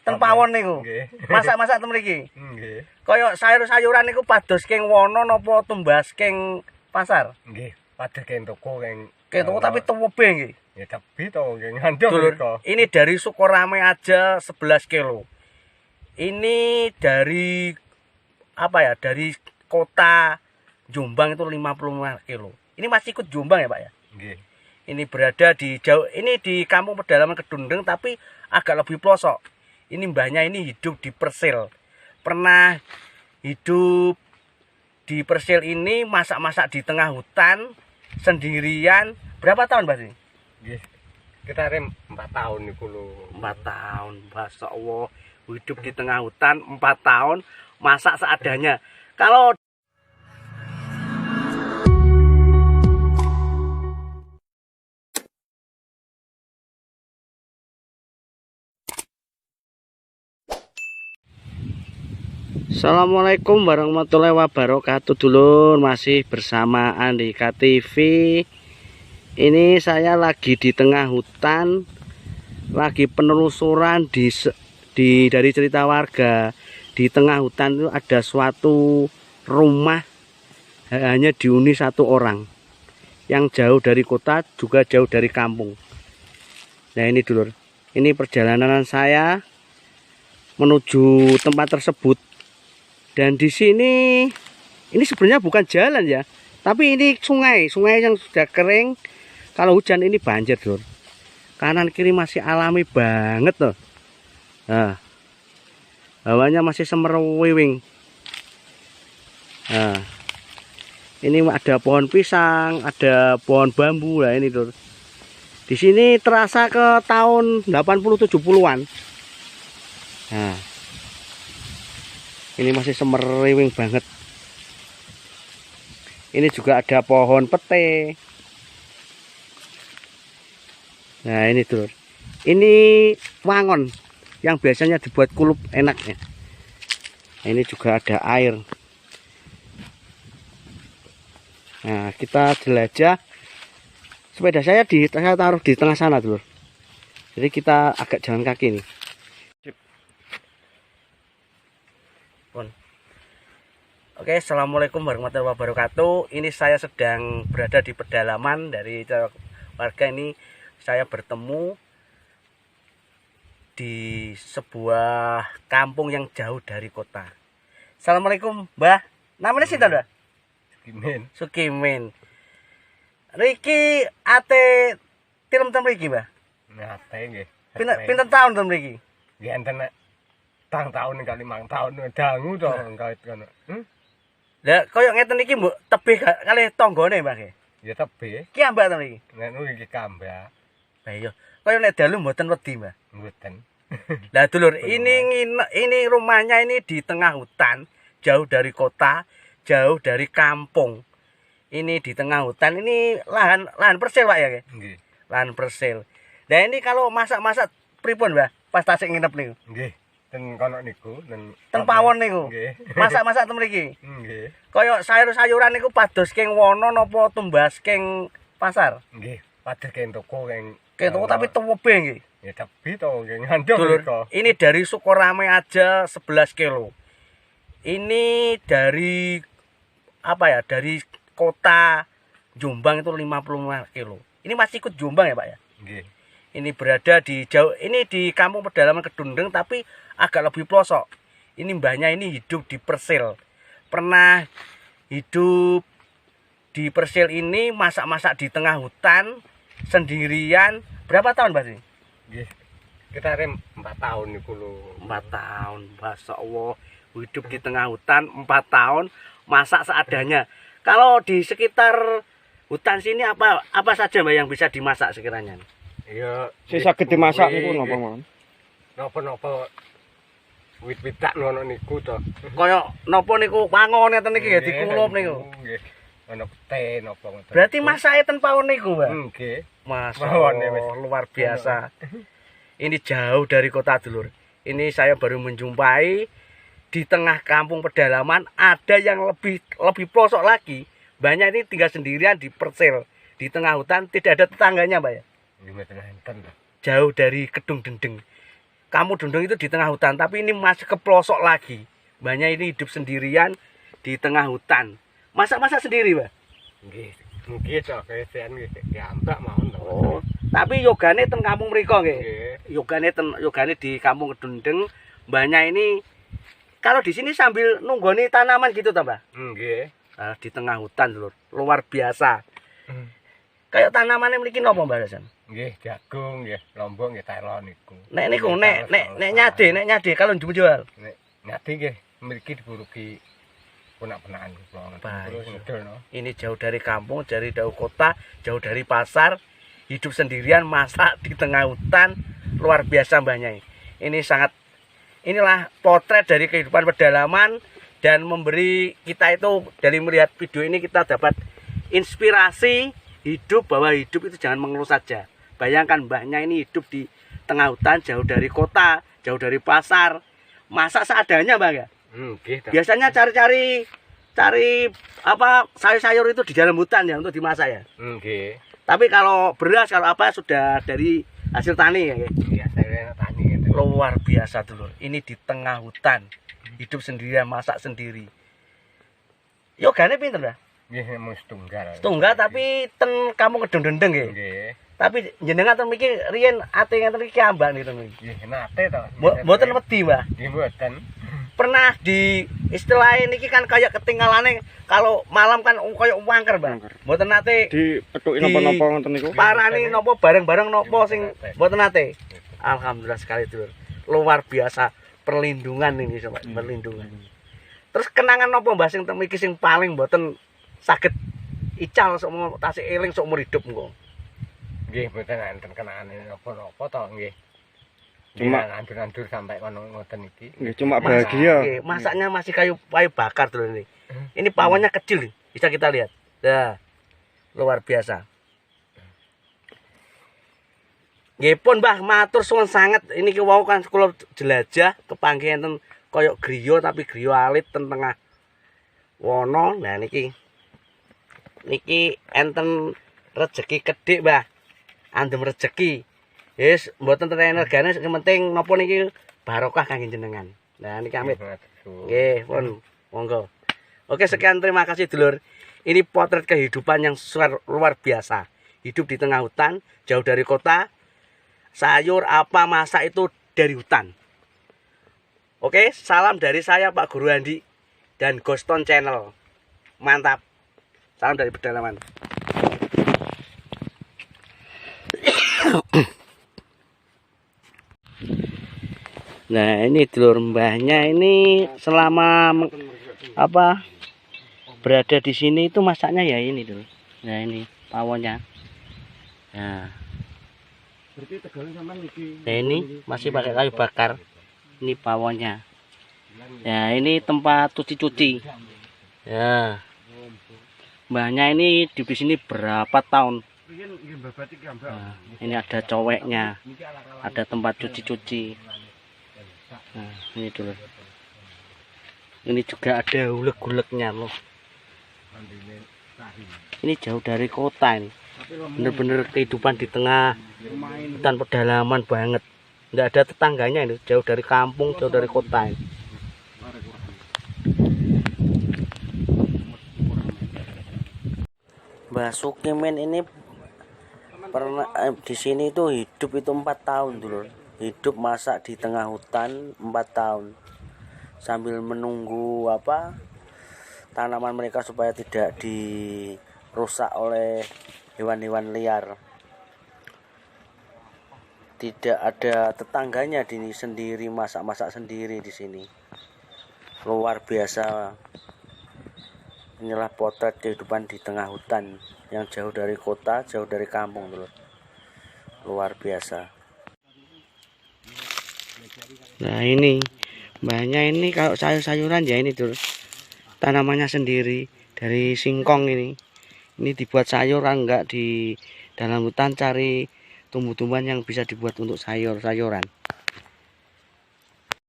ten pawon niku. Masak-masak ten mriki. Nggih. Kaya sayur-sayuran niku pados keng wono napa tumbas keng pasar? Nggih, pados keng toko keng Toko tapi tebe nggih. Ya tapi to keng ngandung Dulur, ini dari Sukorame aja 11 kilo. Ini dari apa ya? Dari kota Jombang itu 55 kilo. Ini masih ikut Jombang ya, Pak ya? Nggih. Ini berada di jauh, ini di kampung pedalaman Kedundeng tapi agak lebih pelosok. Ini mbahnya ini hidup di Persil. Pernah hidup di Persil ini masak-masak di tengah hutan sendirian. Berapa tahun, Mbak sih? Nggih. Kita 4 tahun niku lho. 4 tahun, Masya Allah. Hidup di tengah hutan 4 tahun, masak seadanya. Kalau Assalamualaikum warahmatullahi wabarakatuh, dulur. Masih bersama Andika TV. Ini saya lagi di tengah hutan, lagi penelusuran dari cerita warga. Di tengah hutan itu ada suatu rumah hanya dihuni satu orang, yang jauh dari kota juga jauh dari kampung. Nah ini dulur, ini perjalanan saya menuju tempat tersebut. Dan di sini ini sebenarnya bukan jalan ya, tapi ini sungai yang sudah kering. Kalau hujan ini banjir, dulur. Kanan kiri masih alami banget loh. Nah, hawanya masih semeruwiwing. Nah, ini ada pohon pisang, ada pohon bambu lah ini, dulur. Di sini terasa ke tahun 80-70-an. Nah, ini masih semeriwing banget. Ini juga ada pohon pete. Nah ini dulur, ini wangon yang biasanya dibuat kulup enaknya. Nah, ini juga ada air. Nah kita jelajah. Sepeda saya taruh di tengah sana, dulur. Jadi kita agak jalan kaki nih. Oke, assalamualaikum warahmatullahi wabarakatuh. Ini saya sedang berada di pedalaman dari warga ini. Saya bertemu di sebuah kampung yang jauh dari kota. Assalamualaikum, Mbah. Namanya sinten, Mbah? Sukimin. Sukimin. Riki ate tilem ten mriki, Mbah? Ngate nggih. Pinten tahun ten mriki? Nggih enten tahun kali 5 tahun dangu to kait kono. Lah koyo ngeten iki mbok tebih kalih tanggane, Mbah. Ya tebih. Ki ambak ten mriki. Ngono iki kambak. Lah iya. Koyo nek dalu mboten wedi, Mbah. Mboten. Lah dulur, ini rumahnya ini di tengah hutan, jauh dari kota, jauh dari kampung. Ini di tengah hutan, ini lahan persil, Pak ya? Nggih. Lahan persil. Nah ini kalau masak-masak pripun, Mbah? Pas tasik nginep niku. Nggih. Ten kono niku, ten pawon niku. Nggih. Masak-masak ten mriki. Nggih. Kaya sayur-sayuran niku pados keng wono napa tumbas keng pasar? Nggih. Pados keng toko keng Toko tapi tebe nggih. ya tapi to keng ngandung Dulur, kok. ini dari Sukorame aja 11 kilo. Ini dari apa ya? Dari kota Jombang itu 55 kilo. Ini masih ikut Jombang ya, Pak ya? Nggih. Ini berada di jauh, ini di kampung pedalaman Kedundeng tapi agak lebih pelosok. Ini mbahnya ini hidup di Persil. Pernah hidup di Persil ini masak-masak di tengah hutan sendirian. Berapa tahun, Mbak sih? Nggih. Kita 4 tahun niku lho. 4 tahun, Masya Allah. Hidup di tengah hutan 4 tahun, masak seadanya. Kalau di sekitar hutan sini apa saja, Mbak, yang bisa dimasak sekiranya? Ya, sing saged dimasak niku napa mawon? Napa-napa wit-witan ngono niku to. Kaya napa niku wangon ngeten iki ya dikulup niku. Nggih. Ono pete napa ngoten. Berarti masake ten pawon niku, Mbak. Nggih. Masya Allah, luar biasa. Ini jauh dari kota, dulur. Ini saya baru menjumpai di tengah kampung pedalaman ada yang lebih pelosok lagi. Banyak ini tinggal sendirian di Persil, di tengah hutan, tidak ada tetangganya, Mbak ya. Nggih enten. Jauh dari Kedung Dendeng. kamu dundung itu di tengah hutan, tapi ini masih ke pelosok lagi. Mbahnya ini hidup sendirian di tengah hutan. Masak-masak sendiri, Mbah? Nggih. Nggih to kesen nggih diambak mawon to. Oh, tapi yogane ten kampung mriko nggih. Nggih. Yogane di kampung Kedundeng. Mbahnya ini kalau di sini sambil nunggoni tanaman gitu toh, Mbah? Nggih. Di tengah hutan, Lur. Luar biasa. Kayak tanamannya mriki napa, Mbah Hasan? Nggih, jagung nggih, lombok nggih teron niku. Nek niku nek nyade kalau jual. Nek nyade nggih mriki diburuki punak-punakan kula. Terus ngedono. Ini jauh dari kampung, dari jauh kota, jauh dari pasar, hidup sendirian, masak di tengah hutan, luar biasa Mbahnya. Inilah potret dari kehidupan pedalaman dan memberi kita itu dari melihat video ini kita dapat inspirasi hidup bahwa hidup itu jangan mengeluh saja. Bayangkan mbahnya ini hidup di tengah hutan, jauh dari kota, jauh dari pasar, masak seadanya, Mbah ya. Gitu. Biasanya cari apa sayur-sayur itu di dalam hutan ya untuk dimasak ya. Nggih. Tapi kalau beras kalau apa sudah dari hasil tani ya. Iya, saya tani gitu. Luar biasa dulur. Ini di tengah hutan, hidup sendirian, masak sendiri. Yogane pinter dah. Nggih, mung setunggal. Setunggal tapi ten kamu kedendeng nggih. Nggih. Tapi jenengan ten mriki riyen ate ngeten iki ambak niku. Nggih, nate to. Mboten wedi, Mbah. Nggih, mboten. Pernah di istilah ini kan kayak ketinggalane kalau malam kan kayak wangker, Mbah. Mboten nate Dipetuki napa-napa ngoten niku. parani napa bareng-bareng napa sing mboten nate. Alhamdulillah sekali, Dulur. Luar biasa perlindungan ini sama perlindungan. Terus kenangan napa Mbah sing mriki sing paling mboten saged ical sok tasih eling sok umur hidup engko. Nggih, mboten enten kenangan napa-napa to nggih. Cuma nandur-nandur sampai kono ngoten iki. nggih cuma bahagia. Oke, masaknya masih kayu bakar dulu ini. Ini pawonnya kecil nih, bisa kita lihat. Nah, luar biasa. Nggih pun Mbah, matur suwun sanget. Ini ki wau kan kula jelajah kepanggih enten koyo griya tapi griya alit ten tengah wono. Nah niki enten rejeki kedhik, Mbah. Andem rejeki. Wis mboten ten energine sing penting napa niki barokah kangge jenengan. Nah niki amit. Nggih, pun monggo. Oke, sekian terima kasih dulur. Ini potret kehidupan yang luar biasa. Hidup di tengah hutan, jauh dari kota. Sayur apa masak itu dari hutan. Oke, salam dari saya Pak Guru Andi dan Ghoston Channel. Mantap. Salam dari pedalaman. Nah ini dulur mbahnya ini selama berada di sini itu masaknya ya ini dulu. Nah ini pawonnya. Nah ini masih pakai kayu bakar. Ini pawonnya. Ya ini tempat cuci-cuci. Ya mbahnya ini di sini berapa tahun? Nah, ini ada coweknya, ada tempat cuci-cuci. Nah, ini dulu. Ini juga ada uleg-ulegnya loh. Ini jauh dari kota ini. Bener-bener kehidupan di tengah hutan pedalaman banget. Nggak ada tetangganya ini. Jauh dari kampung, jauh dari kota ini. Mbah Sukimin ini pernah di sini itu hidup itu 4 tahun dulu. Hidup masak di tengah hutan 4 tahun sambil menunggu tanaman mereka supaya tidak dirusak oleh hewan-hewan liar. Tidak ada tetangganya, di sendiri masak-masak sendiri di sini. Luar biasa. Inilah potret kehidupan di tengah hutan yang jauh dari kota, jauh dari kampung dulu. Luar biasa. Nah ini mbahnya ini kalau sayur-sayuran ya ini dulu. Tanamannya sendiri dari singkong ini. Ini dibuat sayuran, enggak di dalam hutan cari tumbuh-tumbuhan yang bisa dibuat untuk sayur-sayuran.